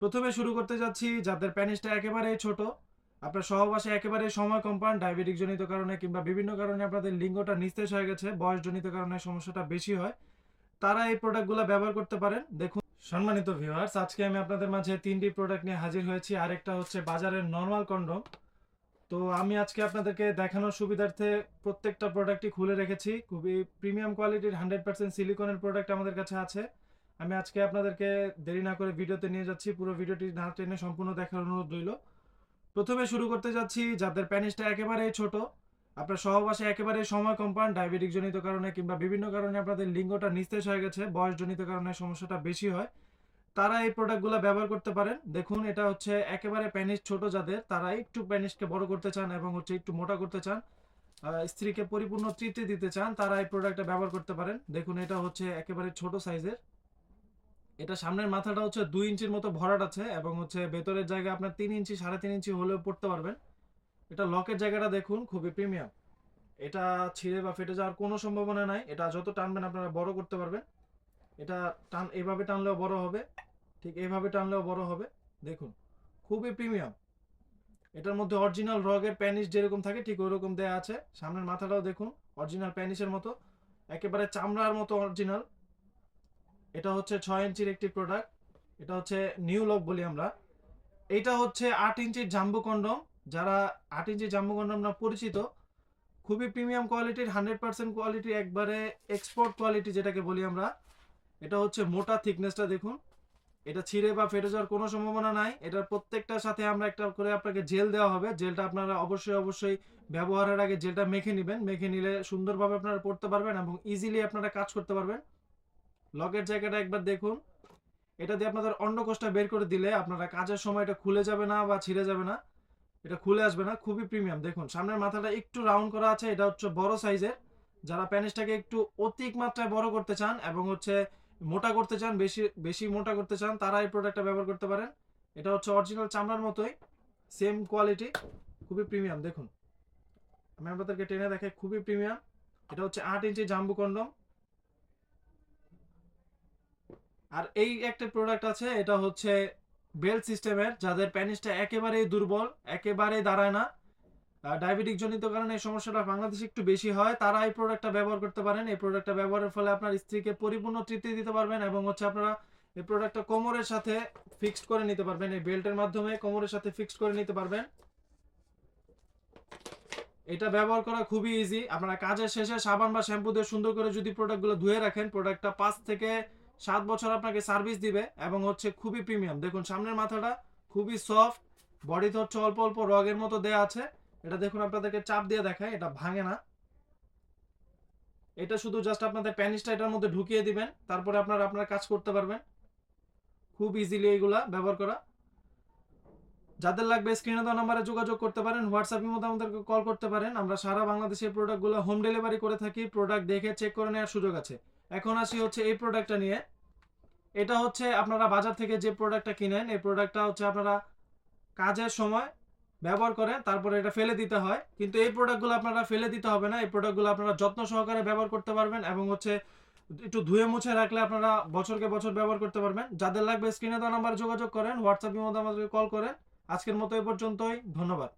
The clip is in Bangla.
প্রথমে শুরু করতে যাচ্ছি যাদের প্যানিসটা একেবারেই ছোট, আপনার সহবাসে একেবারেই সময় কম পান, ডায়াবেটিক জনিত কারণে কিংবা বিভিন্ন কারণে আপনাদের লিঙ্গটা নিস্তেজ হয়ে গেছে, বয়সজনিত কারণে সমস্যাটা বেশি হয়, তারা এই প্রোডাক্টগুলো ব্যবহার করতে পারেন। দেখুন সম্মানিত ভিউয়ার্স, আজকে আমি আপনাদের মাঝে ৩টি প্রোডাক্ট নিয়ে হাজির হয়েছি। আরেকটা হচ্ছে বাজারের নরমাল কন্ডম। তো আমি আজকে আপনাদেরকে দেখানোর সুবিধার্থে প্রত্যেকটা প্রোডাক্টই খুলে রেখেছি। খুবই প্রিমিয়াম কোয়ালিটির 100% সিলিকনের প্রোডাক্ট আমাদের কাছে আছে। আমি আজকে আপনাদেরকে দেরি না করে ভিডিওতে নিয়ে যাচ্ছি। পুরো ভিডিওটি না টেনে সম্পূর্ণ দেখার অনুরোধ রইল। প্রথমে শুরু করতে যাচ্ছি যাদের প্যানিসটা একেবারেই ছোট, আপনার সহবাসে একেবারেই সময় কম পান, ডায়াবেটিক জনিত কারণে কিংবা বিভিন্ন কারণে আপনাদের লিঙ্গটা নিস্তেজ হয়ে গেছে, বয়সজনিত কারণে সমস্যাটা বেশি হয়, তারা এই প্রোডাক্টগুলো ব্যবহার করতে পারেন। দেখুন এটা হচ্ছে একেবারে প্যানিস ছোট যাদের, তারা একটু প্যানিসকে বড় করতে চান এবং হচ্ছে একটু মোটা করতে চান, স্ত্রীকে পরিপূর্ণ তৃপ্তি দিতে চান, তারা এই প্রোডাক্টটা ব্যবহার করতে পারেন। দেখুন এটা হচ্ছে একেবারে ছোট সাইজের। এটা সামনের মাথাটা হচ্ছে 2 ইঞ্চির মতো ভরাট আছে এবং হচ্ছে ভেতরের জায়গা আপনার 3 ইঞ্চি 3.5 ইঞ্চি হলেও পড়তে পারবেন। এটা লকের জায়গাটা দেখুন খুবই প্রিমিয়াম। এটা ছিঁড়ে বা ফেটে যাওয়ার কোনো সম্ভাবনা নাই। এটা যত টানবেন আপনারা বড় করতে পারবেন। এটা এভাবে টানলেও বড় হবে, ঠিক এইভাবে টানলেও বড় হবে। দেখুন খুবই প্রিমিয়াম। এটার মধ্যে অরিজিনাল রগের প্যানিস যেরকম থাকে ঠিক ওইরকম দেয়া আছে। সামনের মাথাটাও দেখুন অরিজিনাল প্যানিসের মতো, একেবারে চামড়ার মতো অরিজিনাল। এটা হচ্ছে 6 ইঞ্চির একটি প্রোডাক্ট। এটা হচ্ছে নিউ লক বলি আমরা। এইটা হচ্ছে 8 ইঞ্চির জাম্বো কন্ডম। যারা 8 ইঞ্চি জাম্বো কন্ডম না পরিচিত, খুবই প্রিমিয়াম কোয়ালিটির 100% কোয়ালিটি, একবারে এক্সপোর্ট কোয়ালিটি যেটাকে বলি আমরা। এটা হচ্ছে মোটা থিকনেসটা দেখুন। এটা ছিঁড়ে বা ফেটে যাওয়ার কোনো সম্ভাবনা নাই। এটার প্রত্যেকটার সাথে আমরা একটা করে আপনাকে জেল দেওয়া হবে। জেলটা আপনারা অবশ্যই ব্যবহারের আগে জেলটা মেখে নিবেন। মেখে নিলে সুন্দরভাবে আপনারা পড়তে পারবেন এবং ইজিলি আপনারা কাজ করতে পারবেন। লকের জায়গাটা একবার দেখুন। এটা দিয়ে আপনাদের অন্ডকোষটা বের করে দিলে আপনারা কাজের সময় এটা খুলে যাবে না বা ছিঁড়ে যাবে না। এটা খুলে আসবে না। খুবই প্রিমিয়াম। দেখুন সামনের মাথাটা একটু রাউন্ড করা আছে। এটা হচ্ছে বড় সাইজের। যারা প্যানিসটাকে একটু অধিক মাত্রায় বড় করতে চান এবং হচ্ছে মোটা করতে চান, বেশি বেশি মোটা করতে চান, তারা এই প্রোডাক্টটা ব্যবহার করতে পারেন। এটা হচ্ছে অরিজিনাল চামড়ার মতোই, সেম কোয়ালিটি, খুবই প্রিমিয়াম। দেখুন আমি আপনাদেরকে টেনে দেখাই, খুবই প্রিমিয়াম। এটা হচ্ছে 8 ইঞ্চি জাম্বু কন্ডম। আর এই একটা প্রোডাক্ট আছে, এটা হচ্ছে বেল্ট সিস্টেমের। যাদের প্যানিসটা একেবারেই দুর্বল, একেবারেই দাঁড়ায় না, ডায়াবেটিক জনিত কারণে এই সমস্যাটা বাংলাদেশে একটু বেশি হয়, তারা এই প্রোডাক্টটা ব্যবহার করতে পারেন। এই প্রোডাক্টটা ব্যবহারের ফলে আপনার স্ত্রীকে পরিপূর্ণ তৃপ্তি দিতে পারবেন এবং হচ্ছে আপনারা এই প্রোডাক্টটা কোমরের সাথে ফিক্সড করে নিতে পারবেন। এই বেল্টের মাধ্যমে কোমরের সাথে ফিক্সড করে নিতে পারবেন। এটা ব্যবহার করা খুবই ইজি। আপনারা কাজের শেষে সাবান বা শ্যাম্পু দিয়ে সুন্দর করে যদি প্রোডাক্টগুলো ধুয়ে রাখেন, প্রোডাক্টটা 5 থেকে 7 বছর আপনাকে সার্ভিস দিবে এবং হচ্ছে খুবই প্রিমিয়াম। দেখুন সামনের মাথাটা খুবই সফট, বডিতে হচ্ছে অল্প অল্প রগের মতো দেয়া আছে। এটা দেখুন আপনাদেরকে চাপ দিয়ে দেখায়, এটা ভাঙে না। এটা শুধু জাস্ট আপনাদের প্যানিসটা এটার মধ্যে ঢুকিয়ে দিবেন, তারপরে আপনারা আপনার কাজ করতে পারবেন। খুব ইজিলি এইগুলা ব্যবহার করা। যাদের লাগবে স্ক্রিনে দেওয়া নাম্বারে যোগাযোগ করতে পারেন, হোয়াটসঅ্যাপের মধ্যে আমাদেরকে কল করতে পারেন। আমরা সারা বাংলাদেশে এই প্রোডাক্টগুলো হোম ডেলিভারি করে থাকি। প্রোডাক্ট দেখে চেক করে নেওয়ার সুযোগ আছে। এখন আসি হচ্ছে এই প্রোডাক্টটা নিয়ে। এটা হচ্ছে আপনারা বাজার থেকে যে প্রোডাক্টটা কিনেন, এই প্রোডাক্টটা হচ্ছে আপনারা কাজের সময় ব্যবহার করেন, তারপরে এটা ফেলে দিতে হয়। কিন্তু এই প্রোডাক্টগুলো আপনারা ফেলে দিতে হবে না। এই প্রোডাক্টগুলো আপনারা যত্ন সহকারে ব্যবহার করতে পারবেন এবং হচ্ছে একটু ধুয়ে মুছে রাখলে আপনারা বছরকে বছর ব্যবহার করতে পারবেন। যাদের লাগবে স্ক্রিনে দেওয়া নাম্বারে যোগাযোগ করেন, হোয়াটসঅ্যাপের মধ্যে আমাদেরকে কল করেন। আজকের মতো এ পর্যন্তই। ধন্যবাদ।